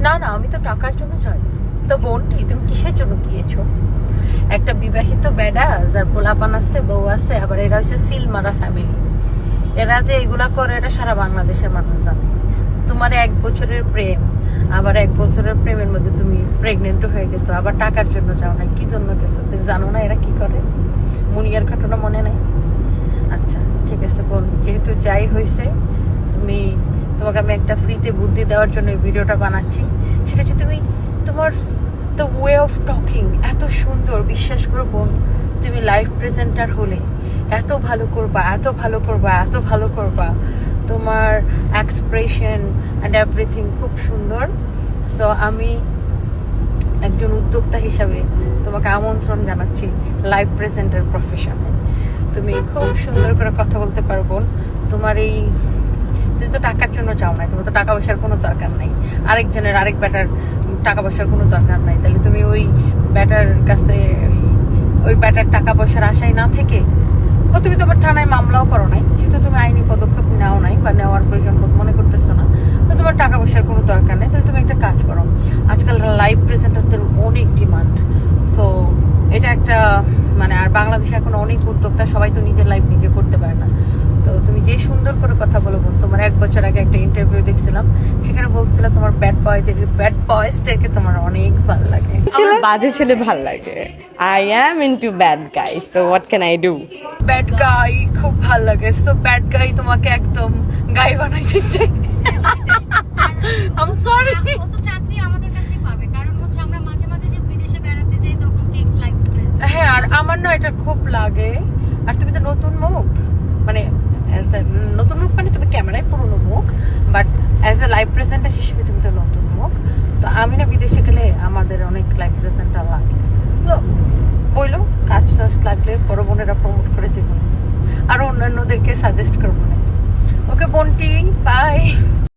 না না, আমি তো টাকার জন্য যাই। তো বোনটি, তুমি কিসের জন্য গিয়েছো? একটা বিবাহিত বেডা, যার পোলাপান আছে, বউ আছে, আবার এরা হচ্ছে সিল মারা ফ্যামিলি। এরা যে এগুলা করে এটা সারা বাংলাদেশের মানুষ জানে। তোমার 1 বছরের প্রেম, আবার 1 বছরের প্রেমের মধ্যে তুমি প্রেগনেন্ট হয়ে গেছো, আবার টাকার জন্য যাও না। কি জন্য গেছো তুমি জানো না এরা কি করে? মুনিয়ার ঘটনা মনে নাই? আচ্ছা ঠিক আছে বোন, যেহেতু যাই হয়েছে, তোমাকে আমি একটা ফ্রিতে বুদ্ধি দেওয়ার জন্য এই ভিডিওটা বানাচ্ছি। সেটা হচ্ছে তোমার দ্য ওয়ে অফ টকিং এত সুন্দর। বিশ্বাস করো বোন, তুমি লাইভ প্রেজেন্টার হলে এত ভালো করবা, এত ভালো করবা, এত ভালো করবা। তোমার এক্সপ্রেশন অ্যান্ড এভরিথিং খুব সুন্দর। সো আমি একজন উদ্যোক্তা হিসাবে তোমাকে আমন্ত্রণ জানাচ্ছি লাইভ প্রেজেন্টার প্রফেশনে। তুমি খুব সুন্দর করে কথা বলতে পারবো। তুমি তো টাকার জন্য চাও না, তোমার তো টাকা পয়সার কোনো দরকার নাই, আরেক ব্যাটার টাকা পয়সার কোনো দরকার নাই। তাহলে তুমি ওই ব্যাটার কাছে ওই ব্যাটার টাকা পয়সার আশায় না থেকে, তুমি তো আবার থানায় মামলাও করো নাই, যেহেতু তুমি আইনি পদক্ষেপ নাও নাই বা নেওয়ার প্রয়োজন মনে করতেছো না, তো তোমার টাকা পয়সার কোনো দরকার নেই। তাহলে তুমি একটা কাজ করো, আজকাল লাইভ প্রেজেন্টারদের অনেক ডিমান্ড। সো এটা একটা আর বাংলাদেশে এখন অনেক উদ্যোক্তা, সবাই তো নিজের লাইফ নিজে করতে পারে না। তো তুমি যে সুন্দর করে কথা বলো বোন। তোমার 1 বছর আগে একটা ইন্টারভিউ দেখছিলাম, সেখানে বলছিল তোমার ব্যাড বয়েজদেরকে তোমার অনেক ভালো লাগে। আমার বাজে ছেলে ভাল লাগে। I am into bad guys, so what can I do? Bad guy খুব ভালো লাগে। তো ব্যাড গাই তোমাকে একদম গাই বানাই দিচ্ছে। I'm sorry. ও তো চাকরি আমাদের কাছেই পাবে, কারণ হচ্ছে আমরা মাঝে মাঝে যে বিদেশে বেড়াতে যাই তখন কেক লাইভ প্রেস। হ্যাঁ, আর আমার না এটা খুব লাগে। আর তুমি তো নতুন মুখ, নতুন মুখ তুমি ক্যামেরায় পুরনো মুখ, but as a live presenter হিসেবে তুমি তো নতুন মুখ। তো আমি না বিদেশে গেলে আমাদের অনেক লাইভ প্রেজেন্টার লাগে। তো বললো কাজ লাগলে বড় বোনেরা প্রমোট করে দেবো, আর অন্যান্যদেরকে সাজেস্ট করবো না। ওকে বোনটি, বাই।